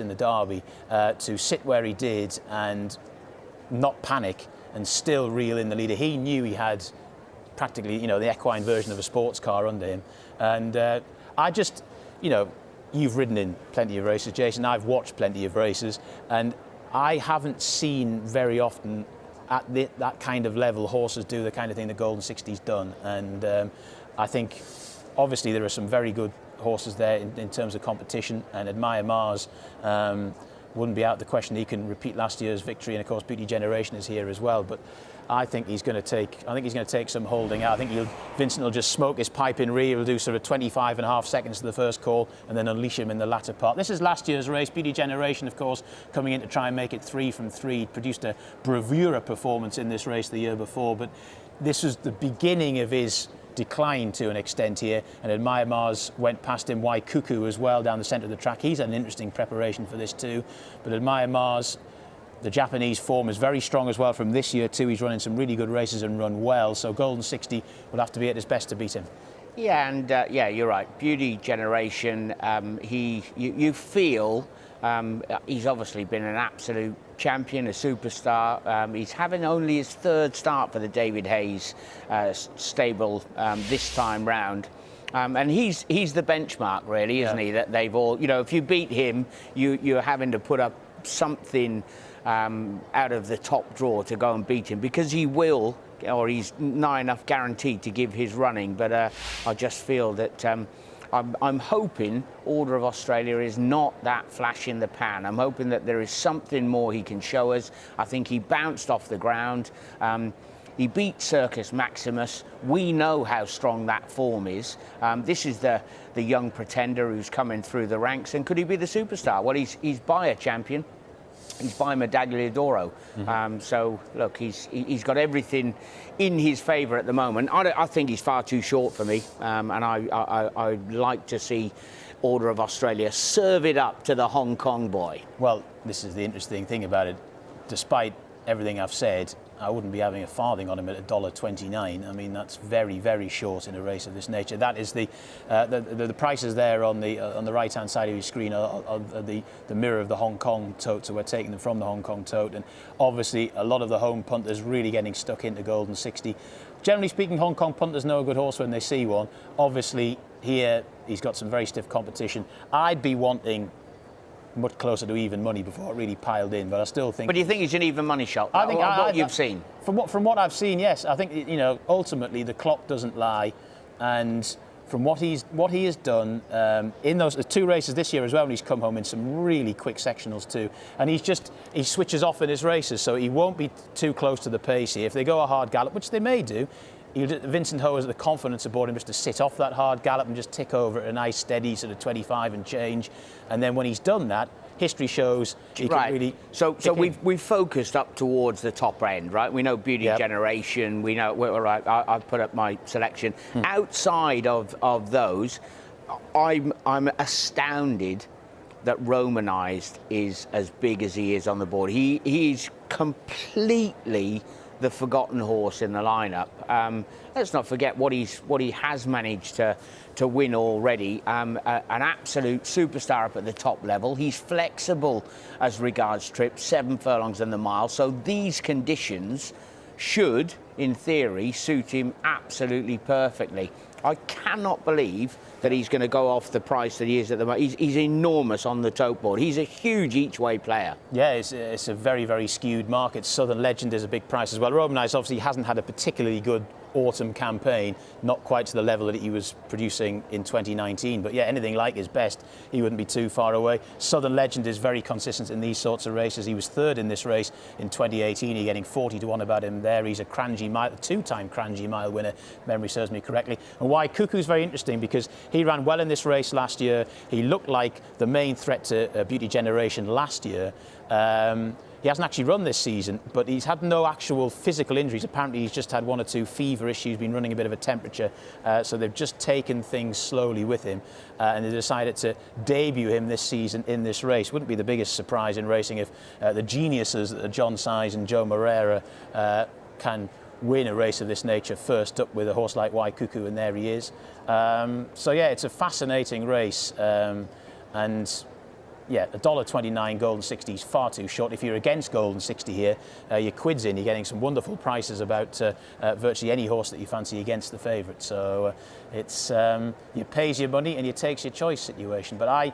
in the Derby, to sit where he did and not panic and still reel in the leader. He knew he had practically, the equine version of a sports car under him. And I just, you've ridden in plenty of races, Jason. I've watched plenty of races, and I haven't seen very often at that kind of level horses do the kind of thing the Golden 60's done. And I think, obviously, there are some very good horses there in terms of competition, and Admire Mars wouldn't be out of the question. He can repeat last year's victory, and of course Beauty Generation is here as well. But I think he's going to take some holding out. I think Vincent will just smoke his pipe in rear. He'll do sort of 25.5 seconds to the first call and then unleash him in the latter part. This is last year's race. Beauty Generation, of course, coming in to try and make it 3 from 3. Produced a bravura performance in this race the year before, but this was the beginning of his decline to an extent here, and Admire Mars went past him. Why Cuckoo as well down the centre of the track. He's an interesting preparation for this too, but Admire Mars, the Japanese form is very strong as well from this year too. He's running some really good races and run well, so Golden 60 will have to be at his best to beat him. Yeah, and yeah, you're right. Beauty Generation, you feel he's obviously been an absolute champion, a superstar. He's having only his 3rd start for the David Hayes stable this time round. And he's the benchmark, really, isn't he? That they've all, if you beat him, you're having to put up something out of the top drawer to go and beat him, because he will, or he's nigh enough guaranteed to give his running. But I just feel that I'm hoping Order of Australia is not that flash in the pan. I'm hoping that there is something more he can show us. I think he bounced off the ground. He beat Circus Maximus. We know how strong that form is. This is the young pretender who's coming through the ranks. And could he be the superstar? Well, he's by a champion. He's by Medaglia d'Oro. So, look, he's got everything in his favour at the moment. I think he's far too short for me. And I'd like to see Order of Australia serve it up to the Hong Kong boy. Well, this is the interesting thing about it. Despite everything I've said, I wouldn't be having a farthing on him at $1.29. I mean, that's very, very short in a race of this nature. That is the prices there on the right-hand side of your screen are the mirror of the Hong Kong tote, so we're taking them from the Hong Kong tote. And obviously, a lot of the home punters really getting stuck into Golden 60. Generally speaking, Hong Kong punters know a good horse when they see one. Obviously, here he's got some very stiff competition. I'd be wanting much closer to even money before it really piled in, but I still think. But do you think he's an even money shot? I think what you've seen. From what I've seen, yes. I think ultimately the clock doesn't lie, and from what he has done in those 2 races this year as well, and he's come home in some really quick sectionals too, and he switches off in his races, so he won't be too close to the pace here. If they go a hard gallop, which they may do, Vincent Ho has the confidence aboard him just to sit off that hard gallop and just tick over at a nice steady sort of 25 and change. And then when he's done that, history shows he can really. So we've focused up towards the top end, right? We know Beauty Generation. We know. Well, right. I've put up my selection. Outside of those, I'm astounded that Romanized is as big as he is on the board. He's completely the forgotten horse in the lineup. Let's not forget what he has managed to win already. An absolute superstar up at the top level. He's flexible as regards trips, 7 furlongs in the mile. So these conditions should, in theory, suit him absolutely perfectly. I cannot believe that he's going to go off the price that he is at the moment. He's enormous on the tote board. He's a huge each-way player. Yeah, it's a very, very skewed market. Southern Legend is a big price as well. Romanized obviously hasn't had a particularly good autumn campaign, not quite to the level that he was producing in 2019, but yeah, anything like his best, he wouldn't be too far away. Southern Legend is very consistent in these sorts of races. He was 3rd in this race in 2018. He's getting 40 to 1 about him there. He's a Cranji Mile, 2-time Cranji Mile winner, memory serves me correctly. And why Cuckoo's very interesting, because he ran well in this race last year. He looked like the main threat to Beauty Generation last year. He hasn't actually run this season, but he's had no actual physical injuries. Apparently he's just had 1 or 2 fever issues, been running a bit of a temperature, so they've just taken things slowly with him, and they decided to debut him this season in this race. Wouldn't be the biggest surprise in racing if the geniuses that are John Size and Joe Moreira can win a race of this nature first up with a horse like Why Cuckoo, and there he is. So yeah, it's a fascinating race, and yeah, $1.29 Golden 60 is far too short. If you're against Golden 60 here, your quid's in. You're getting some wonderful prices about virtually any horse that you fancy against the favourite. So it's you pays your money and you takes your choice situation. But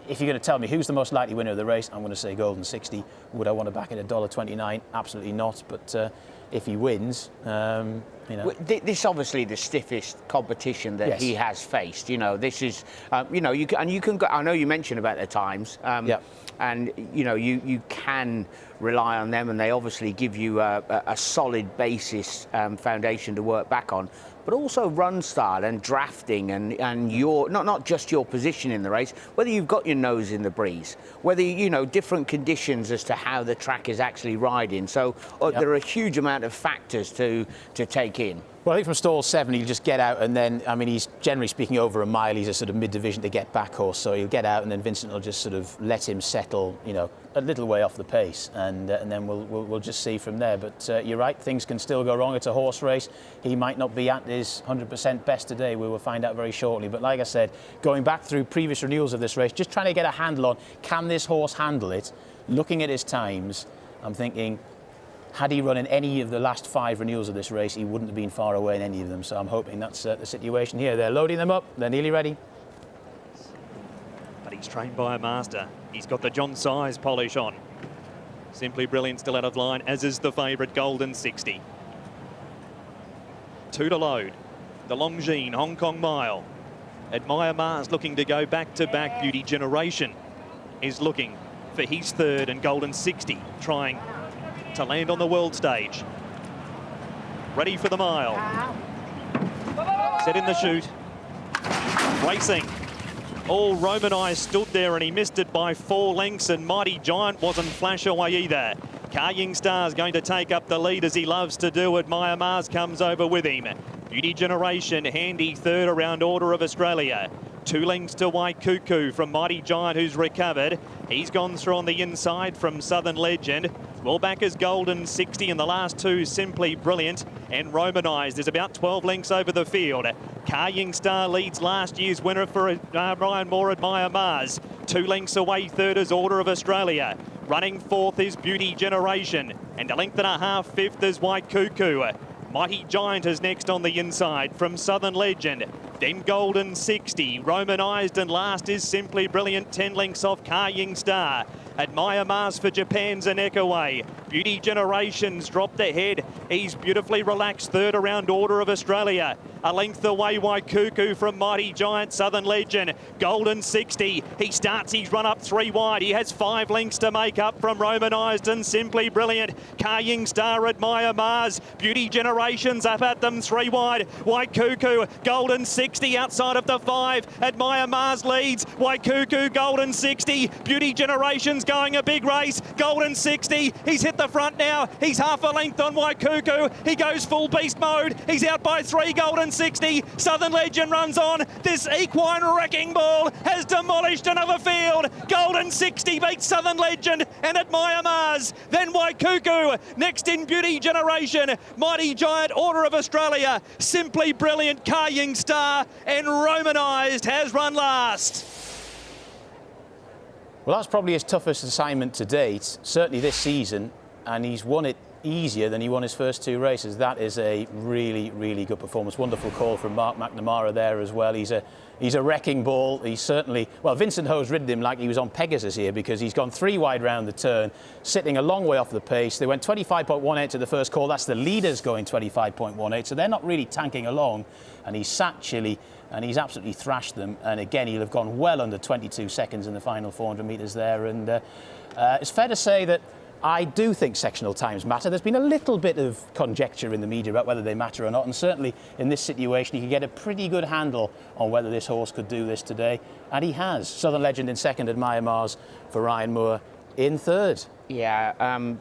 if you're going to tell me who's the most likely winner of the race, I'm going to say Golden 60. Would I want to back it at $1.29? Absolutely not. But if he wins, you know. This obviously the stiffest competition that he has faced. You know, this is, you know, you can go. I know you mentioned about the times, and you know, you can rely on them, and they obviously give you a solid basis foundation to work back on. But also run style and drafting and your not just your position in the race, whether you've got your nose in the breeze, whether you know different conditions as to how the track is actually riding. So there are a huge amount of factors to take in. Well, I think from stall 7 he'll just get out, and then, I mean, he's generally speaking over a mile. He's a sort of mid-division to get back horse, so he'll get out, and then Vincent will just sort of let him settle, you know, a little way off the pace, and then we'll just see from there. But you're right, things can still go wrong. It's a horse race. He might not be at his 100% best today. We will find out very shortly. But like I said, going back through previous renewals of this race, just trying to get a handle on, can this horse handle it? Looking at his times, I'm thinking, had he run in any of the last 5 renewals of this race, he wouldn't have been far away in any of them. So I'm hoping that's the situation here. They're loading them up. They're nearly ready. But he's trained by a master. He's got the John Size polish on. Simply Brilliant still out of line, as is the favourite Golden 60. 2 to load. The Longines Hong Kong Mile. Admire Mars looking to go back-to-back. Beauty Generation is looking for his 3rd, and Golden 60 trying to land on the world stage. Ready for the mile. Set in the chute. Racing. All Romanized stood there and he missed it by 4 lengths, and Mighty Giant wasn't flash away either. Car Star's going to take up the lead as he loves to do. Admire Mars comes over with him. Beauty Generation handy 3rd around Order of Australia. 2 lengths to White Cuckoo from Mighty Giant, who's recovered. He's gone through on the inside from Southern Legend. Well back is Golden 60, and the last 2 Simply Brilliant and Romanized. There's about 12 lengths over the field. Car Star leads last year's winner for Ryan Moore, Admire Mars. 2 lengths away 3rd is Order of Australia. Running 4th is Beauty Generation, and 1.5 lengths 5th is White Cuckoo. Mighty Giant is next on the inside from Southern Legend. Then Golden 60, Romanized, and last is Simply Brilliant, 10 lengths off Car Star. Admire Mars for Japan's a neck away. Beauty Generations dropped ahead. He's beautifully relaxed 3rd around Order of Australia. 1 length away White Cuckoo from Mighty Giant, Southern Legend. Golden 60, he starts his run up 3 wide. He has 5 lengths to make up from Romanized and Simply Brilliant. Car Star, Admire Mars. Beauty Generations up at them 3 wide. White Cuckoo, Golden 60 outside of the 5. Admire Mars leads. White Cuckoo, Golden 60. Beauty Generations going a big race. Golden 60, he's hit the front now. He's half a length on White Cuckoo. He goes full beast mode. He's out by 3, Golden 60. Southern Legend runs on. This equine wrecking ball has demolished another field. Golden 60 beats Southern Legend and Admire Mars. Then White Cuckoo. Next in Beauty Generation. Mighty Giant, Order of Australia. Simply Brilliant, Car Star, and Romanized has run last. Well, that's probably his toughest assignment to date, certainly this season, and he's won it easier than he won his first 2 races. That is a really, really good performance. Wonderful call from Mark McNamara there as well. He's a wrecking ball. He's certainly, well, Vincent Ho's ridden him like he was on Pegasus here, because he's gone 3 wide round the turn, sitting a long way off the pace. They went 25.18 to the first call. That's the leaders going 25.18, so they're not really tanking along, and he's sat chilly, and he's absolutely thrashed them. And again, he'll have gone well under 22 seconds in the final 400 metres there. And it's fair to say that I do think sectional times matter. There's been a little bit of conjecture in the media about whether they matter or not, and certainly in this situation you can get a pretty good handle on whether this horse could do this today, and he has. Southern Legend in 2nd, Admire Mars for Ryan Moore in 3rd. Yeah,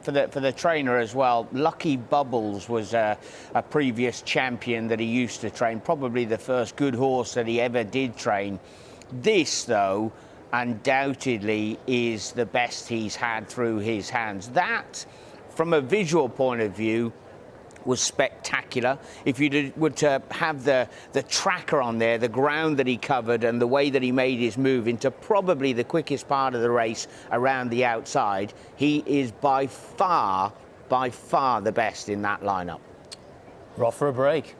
for the trainer as well. Lucky Bubbles was a previous champion that he used to train, probably the first good horse that he ever did train. This, though, undoubtedly is the best he's had through his hands. That, from a visual point of view, was spectacular. If you were to have the tracker on there, the ground that he covered and the way that he made his move into probably the quickest part of the race around the outside, he is by far the best in that lineup. We're off for a break.